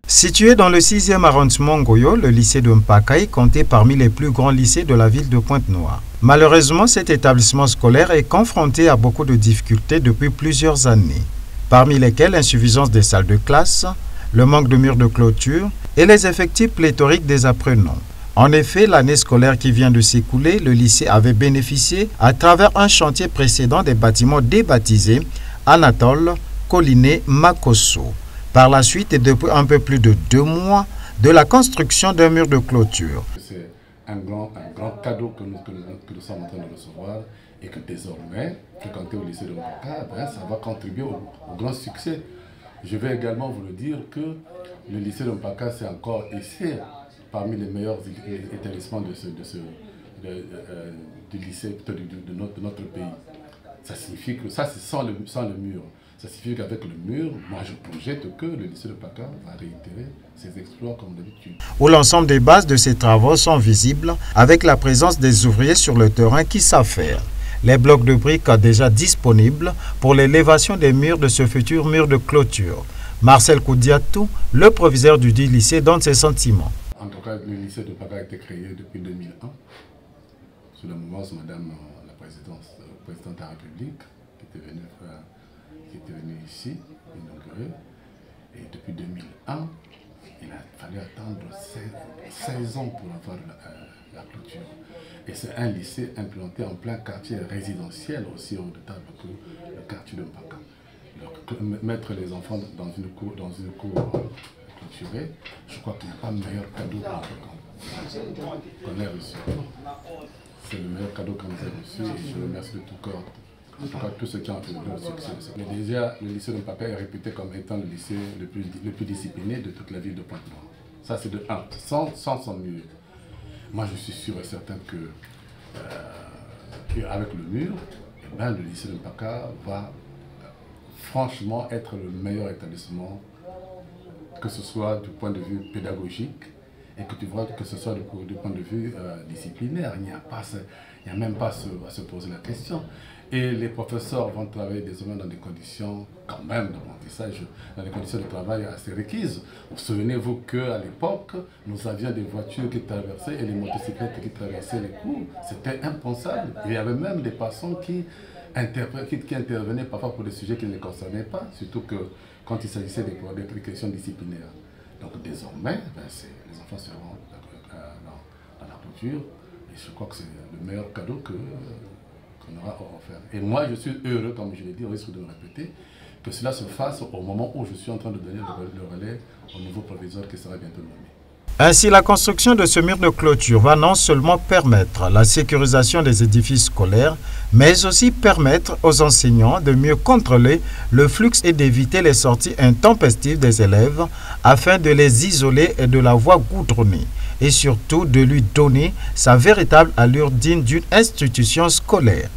Situé dans le 6e arrondissement Ngoyo, le lycée de Mpaka comptait parmi les plus grands lycées de la ville de Pointe-Noire. Malheureusement, cet établissement scolaire est confronté à beaucoup de difficultés depuis plusieurs années, parmi lesquelles l'insuffisance des salles de classe, le manque de murs de clôture et les effectifs pléthoriques des apprenants. En effet, l'année scolaire qui vient de s'écouler, le lycée avait bénéficié, à travers un chantier précédent, des bâtiments débaptisés Anatole, Collinet, Makosso. Par la suite, et depuis un peu plus de 2 mois, de la construction d'un mur de clôture. C'est un grand cadeau que nous sommes en train de recevoir et que désormais, fréquenter au lycée de Mpaka, ça va contribuer au grand succès. Je vais également vous le dire que le lycée de Mpaka, c'est encore ici parmi les meilleurs établissements du lycée de notre pays. Ça signifie que ça, c'est sans le mur. Ça signifie qu'avec le mur, moi je projette que le lycée de Mpaka va réitérer ses exploits comme d'habitude. Où l'ensemble des bases de ces travaux sont visibles avec la présence des ouvriers sur le terrain qui savent faire. Les blocs de briques sont déjà disponibles pour l'élévation des murs de ce futur mur de clôture. Marcel Koudiatou, le proviseur du dit lycée, donne ses sentiments. En tout cas, le lycée de Mpaka a été créé depuis 2001, sous la mouvance de Madame la présidente de la République, qui était venue ici, inaugurer. Et depuis 2001, il a fallu attendre 16 ans pour avoir la clôture. Et c'est un lycée implanté en plein quartier résidentiel, aussi haut de table que le quartier de Mpaka. Donc, mettre les enfants dans une cour clôturée, je crois qu'il n'y a pas meilleur cadeau qu'on ait reçu. C'est le meilleur cadeau qu'on ait reçu et je remercie de tout cœur. En tout cas, tous ceux qui ont contribué au succès. Mais déjà, le lycée de Mpaka est réputé comme étant le lycée le plus discipliné de toute la ville de Pointe-Noire. Ça, c'est de 1, sans son mur. Moi, je suis sûr et certain que avec le mur, le lycée de Mpaka va franchement être le meilleur établissement, que ce soit du point de vue pédagogique et que tu vois que ce soit du point de vue disciplinaire. Il n'y a même pas à se poser la question. Et les professeurs vont travailler désormais dans des conditions quand même d'apprentissage, dans des conditions de travail assez requises. Souvenez-vous qu'à l'époque, nous avions des voitures qui traversaient et des motocyclettes qui traversaient les cours. C'était impensable. Il y avait même des passants qui intervenaient parfois pour des sujets qui ne les concernaient pas, surtout que quand il s'agissait des questions disciplinaires. Donc désormais, les enfants seront dans la clôture et je crois que c'est le meilleur cadeau qu'on aura offert. Et moi, je suis heureux, comme je l'ai dit, au risque de me répéter, que cela se fasse au moment où je suis en train de donner le relais au nouveau proviseur qui sera bientôt nommé. Ainsi, la construction de ce mur de clôture va non seulement permettre la sécurisation des édifices scolaires, mais aussi permettre aux enseignants de mieux contrôler le flux et d'éviter les sorties intempestives des élèves afin de les isoler et de la voie goudronnée et surtout de lui donner sa véritable allure digne d'une institution scolaire.